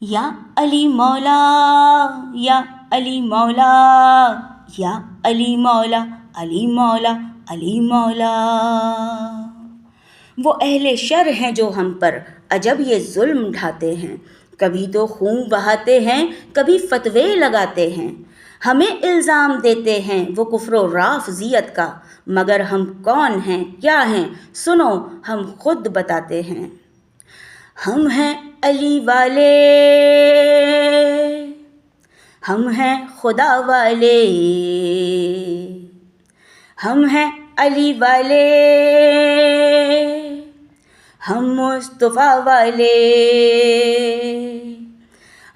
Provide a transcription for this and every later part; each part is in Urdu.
یا علی مولا، یا علی مولا، یا علی مولا، علی مولا، علی مولا۔ وہ اہل شر ہیں جو ہم پر عجب یہ ظلم ڈھاتے ہیں، کبھی تو خون بہاتے ہیں، کبھی فتوے لگاتے ہیں، ہمیں الزام دیتے ہیں وہ کفر و رافضیت کا، مگر ہم کون ہیں کیا ہیں سنو ہم خود بتاتے ہیں۔ ہم ہیں علی والے، ہم ہیں خدا والے، ہم ہیں علی والے، ہم مصطفیٰ والے،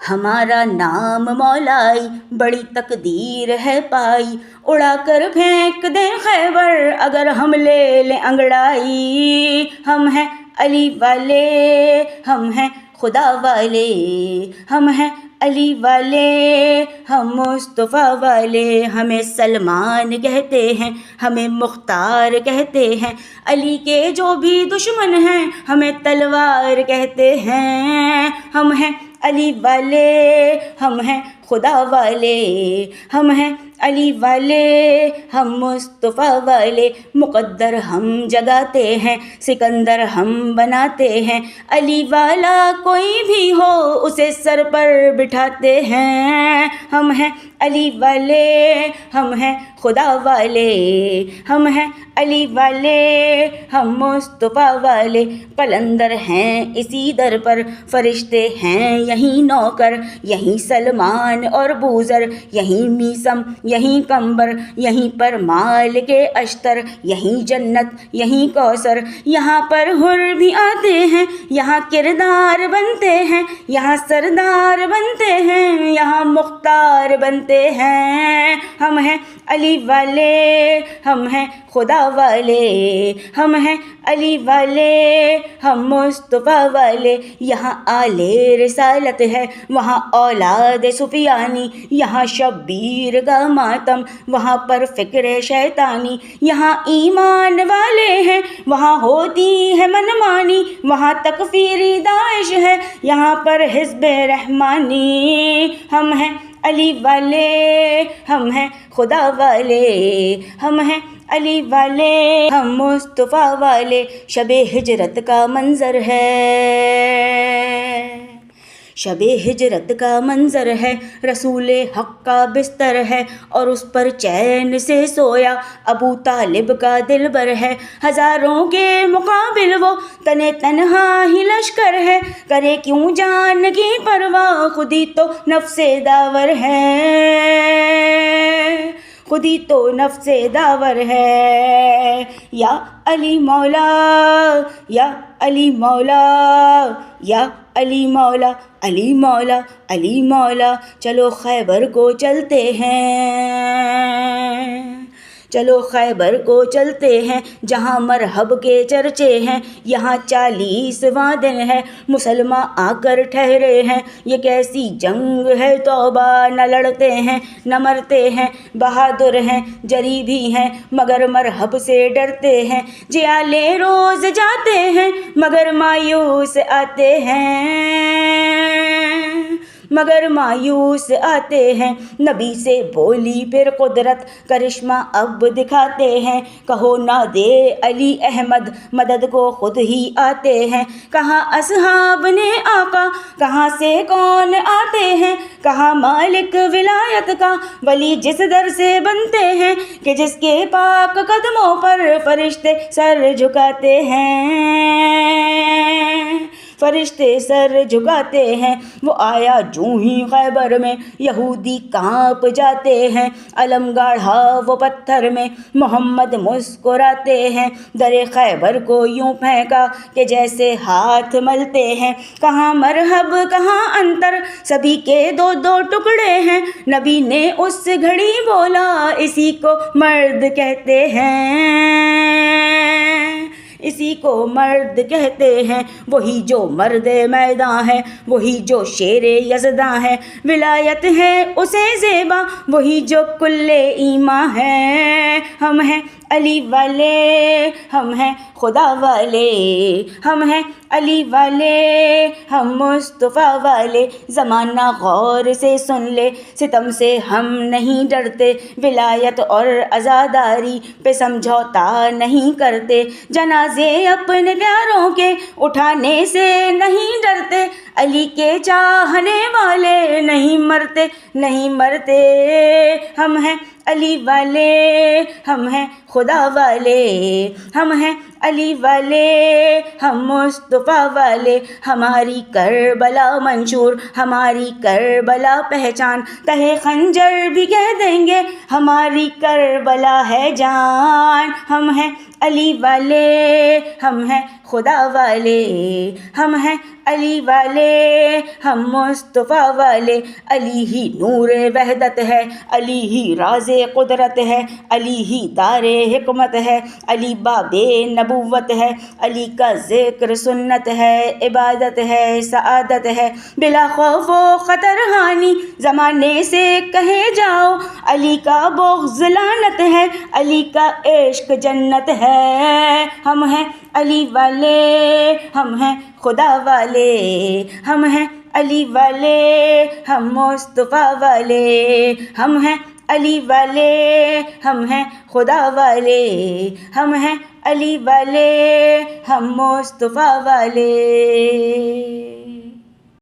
ہمارا نام مولائی بڑی تقدیر ہے پائی، اڑا کر پھینک دیں خیبر اگر ہم لے لیں انگڑائی۔ ہم ہیں علی والے، ہم ہیں خدا والے، ہم ہیں علی والے، ہم مصطفیٰ والے، ہمیں سلمان کہتے ہیں، ہمیں مختار کہتے ہیں، علی کے جو بھی دشمن ہیں ہمیں تلوار کہتے ہیں۔ ہم ہیں علی والے، ہم ہیں خدا والے، ہم ہیں علی والے، ہم مصطفیٰ والے، مقدر ہم جگاتے ہیں، سکندر ہم بناتے ہیں، علی والا کوئی بھی ہو اسے سر پر بٹھاتے ہیں۔ ہم ہیں علی والے، ہم ہیں خدا والے، ہم ہیں علی والے، ہم مصطفیٰ والے، قلندر ہیں اسی در پر، فرشتے ہیں یہیں نوکر، یہیں سلمان اور بوذر، یہیں میثم یہیں کمبر، یہیں پر مالک اشتر، یہیں جنت یہیں کوثر، یہاں پر حر بھی آتے ہیں، یہاں کردار بنتے ہیں، یہاں سردار بنتے ہیں، یہاں مختار بنتے ہیں۔ ہم ہیں علی والے، ہم ہیں خدا والے، ہم ہیں علی والے، ہم مصطفیٰ والے، یہاں آل رسالت ہے، وہاں اولاد سفیانی، یہاں شبیر کا ماتم، وہاں پر فکر شیطانی، یہاں ایمان والے ہیں، وہاں ہوتی ہے منمانی، وہاں تکفیری داعش ہے، یہاں پر حزب رحمانی۔ ہم ہیں علی والے، ہم ہیں خدا والے، ہم ہیں علی والے، ہم مصطفیٰ والے، شب ہجرت کا منظر ہے، شب ہجرت کا منظر ہے، رسول حق کا بستر ہے، اور اس پر چین سے سویا ابو طالب کا دلبر ہے، ہزاروں کے مقابل وہ تنے تنہا ہی لشکر ہے، کرے کیوں جان کی پرواہ خودی تو نفس داور ہے، خودی تو نفس داور ہے۔ یا علی مولا، یا علی مولا، یا علی مولا، علی مولا، علی مولا، چلو خیبر کو چلتے ہیں، چلو خیبر کو چلتے ہیں، جہاں مرحب کے چرچے ہیں، یہاں 40واں دن ہے، مسلمان آ کر ٹھہرے ہیں، یہ کیسی جنگ ہے توبہ، نہ لڑتے ہیں نہ مرتے ہیں، بہادر ہیں جری بھی ہیں مگر مرحب سے ڈرتے ہیں، جیالے روز جاتے ہیں مگر مایوس آتے ہیں، مگر مایوس آتے ہیں، نبی سے بولی پھر قدرت کرشمہ اب دکھاتے ہیں، کہو نہ دے علی احمد مدد کو خود ہی آتے ہیں، کہاں اصحاب نے آقا کہاں سے کون آتے ہیں، کہاں مالک ولایت کا ولی جس در سے بنتے ہیں، کہ جس کے پاک قدموں پر فرشتے سر جھکاتے ہیں، فرشتے سر جھکاتے ہیں، وہ آیا جوں ہی خیبر میں یہودی کانپ جاتے ہیں، علم گاڑھا وہ پتھر میں محمد مسکراتے ہیں، در خیبر کو یوں پھینکا کہ جیسے ہاتھ ملتے ہیں، کہاں مرحب کہاں انتر سبھی کے دو دو ٹکڑے ہیں، نبی نے اس گھڑی بولا اسی کو مرد کہتے ہیں، اسی کو مرد کہتے ہیں، وہی جو مرد میدان ہے، وہی جو شیر یزداں ہے، ولایت ہے اسے زیبا وہی جو کل ایمان ہے۔ ہم ہیں علی والے، ہم ہیں خدا والے، ہم ہیں علی والے، ہم مصطفیٰ والے۔ زمانہ غور سے سن لے، ستم سے ہم نہیں ڈرتے، ولایت اور عزاداری پہ سمجھوتا نہیں کرتے، جنازے اپنے پیاروں کے اٹھانے سے نہیں ڈرتے، علی کے چاہنے والے نہیں مرتے، نہیں مرتے۔ ہم ہیں علی والے، ہم ہیں خدا والے، ہم ہیں علی والے، ہم مصطفیٰ والے۔ ہماری کربلا منشور، ہماری کربلا پہچان، تہے خنجر بھی کہہ دیں گے ہماری کربلا ہے جان۔ ہم ہیں علی والے، ہم ہیں خدا والے، ہم ہیں علی والے، ہم مصطفیٰ والے۔ علی ہی نور وحدت ہے، علی ہی راز قدرت ہے، علی ہی دار حکمت ہے، علی باب نبوت ہے، علی کا ذکر سنت ہے، عبادت ہے، سعادت ہے، بلا خوف و خطر ہانی زمانے سے کہے جاؤ، علی کا بغض لعنت ہے، علی کا عشق جنت ہے۔ ہم ہیں علی والے، ہم ہیں خدا والے، ہم ہیں علی والے، ہم مصطفیٰ والے، ہم ہیں علی والے، ہم ہیں خدا والے، ہم ہیں علی والے، ہم مصطفیٰ والے۔